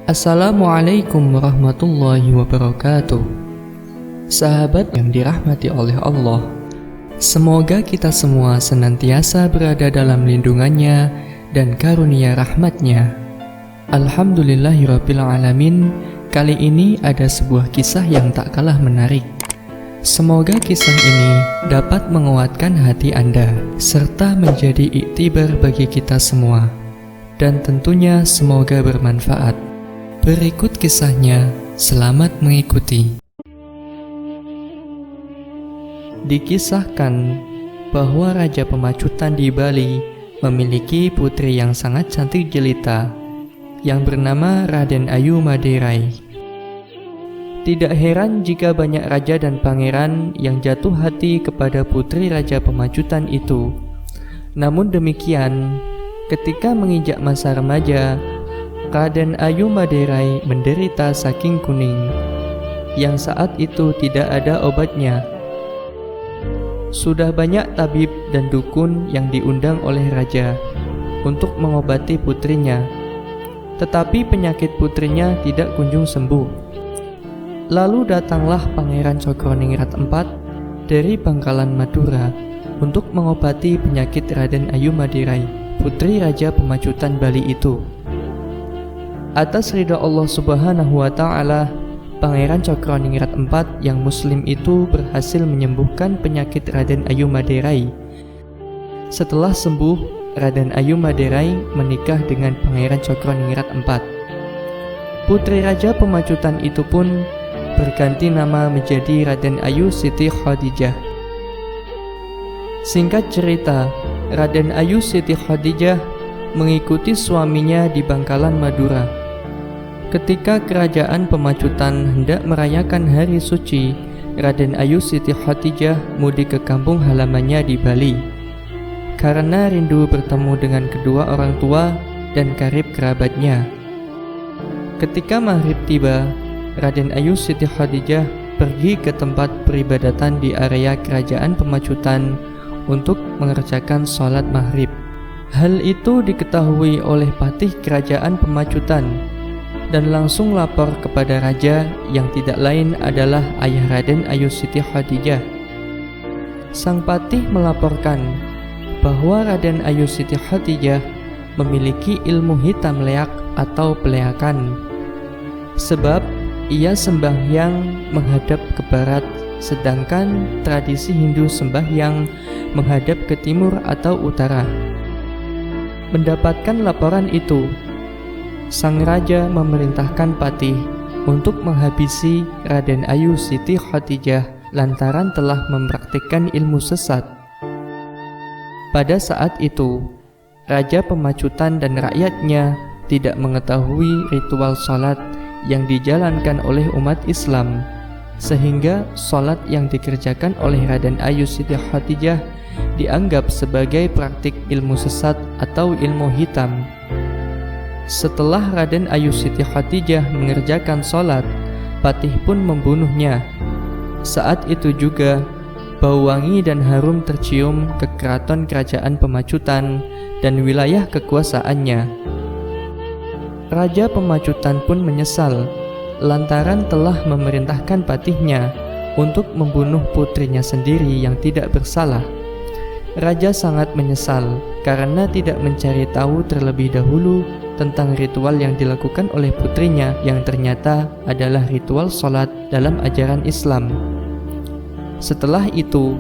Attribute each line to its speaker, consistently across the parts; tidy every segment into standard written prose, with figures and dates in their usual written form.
Speaker 1: Assalamualaikum warahmatullahi wabarakatuh. Sahabat yang dirahmati oleh Allah, semoga kita semua senantiasa berada dalam lindungannya dan karunia rahmatnya. Alhamdulillahirrabbilalamin. Kali ini ada sebuah kisah yang tak kalah menarik. Semoga kisah ini dapat menguatkan hati Anda serta menjadi iktibar bagi kita semua, dan tentunya semoga bermanfaat. Berikut kisahnya, selamat mengikuti. Dikisahkan bahwa Raja Pemacutan di Bali memiliki putri yang sangat cantik jelita yang bernama Raden Ayu Maderai. Tidak heran jika banyak raja dan pangeran yang jatuh hati kepada putri Raja Pemacutan itu. Namun demikian, ketika menginjak masa remaja, Raden Ayu Maderai menderita saking kuning yang saat itu tidak ada obatnya. Sudah banyak tabib dan dukun yang diundang oleh raja untuk mengobati putrinya, tetapi penyakit putrinya tidak kunjung sembuh. Lalu datanglah Pangeran Cokroningrat IV dari Bangkalan Madura untuk mengobati penyakit Raden Ayu Maderai, putri Raja Pemacutan Bali itu. Atas ridha Allah Subhanahu wa Ta'ala, Pangeran Cokroningrat IV yang muslim itu berhasil menyembuhkan penyakit Raden Ayu Maderai. Setelah sembuh, Raden Ayu Maderai menikah dengan Pangeran Cokroningrat IV. Putri Raja Pemacutan itu pun berganti nama menjadi Raden Ayu Siti Khadijah. Singkat cerita, Raden Ayu Siti Khadijah mengikuti suaminya di Bangkalan Madura. Ketika kerajaan Pemacutan hendak merayakan hari suci, Raden Ayu Siti Khadijah mudik ke kampung halamannya di Bali karena rindu bertemu dengan kedua orang tua dan karib kerabatnya. Ketika maghrib tiba, Raden Ayu Siti Khadijah pergi ke tempat peribadatan di area kerajaan Pemacutan untuk mengerjakan sholat maghrib. Hal itu diketahui oleh patih kerajaan Pemacutan dan langsung lapor kepada raja yang tidak lain adalah ayah Raden Ayu Siti Khadijah. Sang patih melaporkan bahwa Raden Ayu Siti Khadijah memiliki ilmu hitam leak atau peleakan, sebab ia sembahyang menghadap ke barat, sedangkan tradisi Hindu sembahyang menghadap ke timur atau utara. Mendapatkan laporan itu, sang raja memerintahkan patih untuk menghabisi Raden Ayu Siti Khadijah lantaran telah mempraktikkan ilmu sesat. Pada saat itu, Raja Pemacutan dan rakyatnya tidak mengetahui ritual sholat yang dijalankan oleh umat Islam, sehingga sholat yang dikerjakan oleh Raden Ayu Siti Khadijah dianggap sebagai praktik ilmu sesat atau ilmu hitam. Setelah Raden Ayu Siti Khadijah mengerjakan sholat, patih pun membunuhnya. Saat itu juga, bau wangi dan harum tercium ke keraton kerajaan Pemacutan dan wilayah kekuasaannya. Raja Pemacutan pun menyesal lantaran telah memerintahkan patihnya untuk membunuh putrinya sendiri yang tidak bersalah. Raja sangat menyesal karena tidak mencari tahu terlebih dahulu tentang ritual yang dilakukan oleh putrinya yang ternyata adalah ritual sholat dalam ajaran Islam. Setelah itu,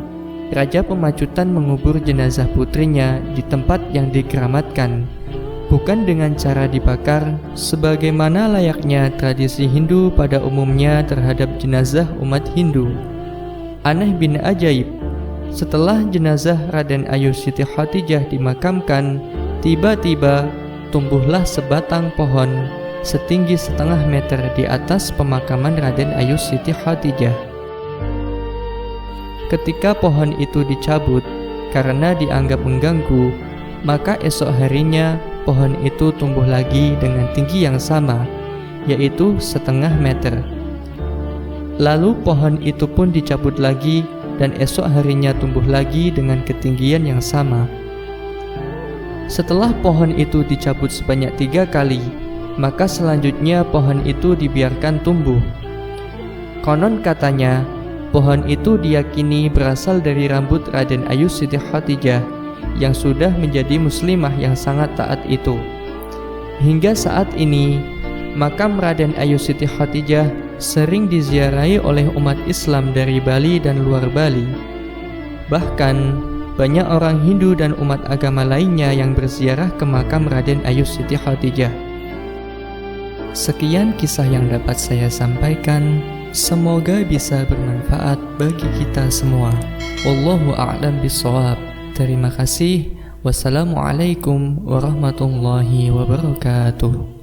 Speaker 1: Raja Pemacutan mengubur jenazah putrinya di tempat yang dikeramatkan, bukan dengan cara dibakar sebagaimana layaknya tradisi Hindu pada umumnya terhadap jenazah umat Hindu. Aneh bin ajaib, setelah jenazah Raden Ayu Siti Khadijah dimakamkan, tiba-tiba tumbuhlah sebatang pohon setinggi 1,5 meter di atas pemakaman Raden Ayu Siti Khadijah. Ketika pohon itu dicabut karena dianggap mengganggu, maka esok harinya pohon itu tumbuh lagi dengan tinggi yang sama, yaitu 1,5 meter. Lalu pohon itu pun dicabut lagi dan esok harinya tumbuh lagi dengan ketinggian yang sama. Setelah pohon itu dicabut sebanyak 3 kali, maka selanjutnya pohon itu dibiarkan tumbuh. Konon katanya, pohon itu diyakini berasal dari rambut Raden Ayu Siti Khadijah yang sudah menjadi muslimah yang sangat taat itu. Hingga saat ini, makam Raden Ayu Siti Khadijah sering diziarahi oleh umat Islam dari Bali dan luar Bali. Bahkan, banyak orang Hindu dan umat agama lainnya yang berziarah ke makam Raden Ayu Siti Khadijah. Sekian kisah yang dapat saya sampaikan. Semoga bisa bermanfaat bagi kita semua. Wallahu a'lam bishawab. Terima kasih. Wassalamualaikum warahmatullahi wabarakatuh.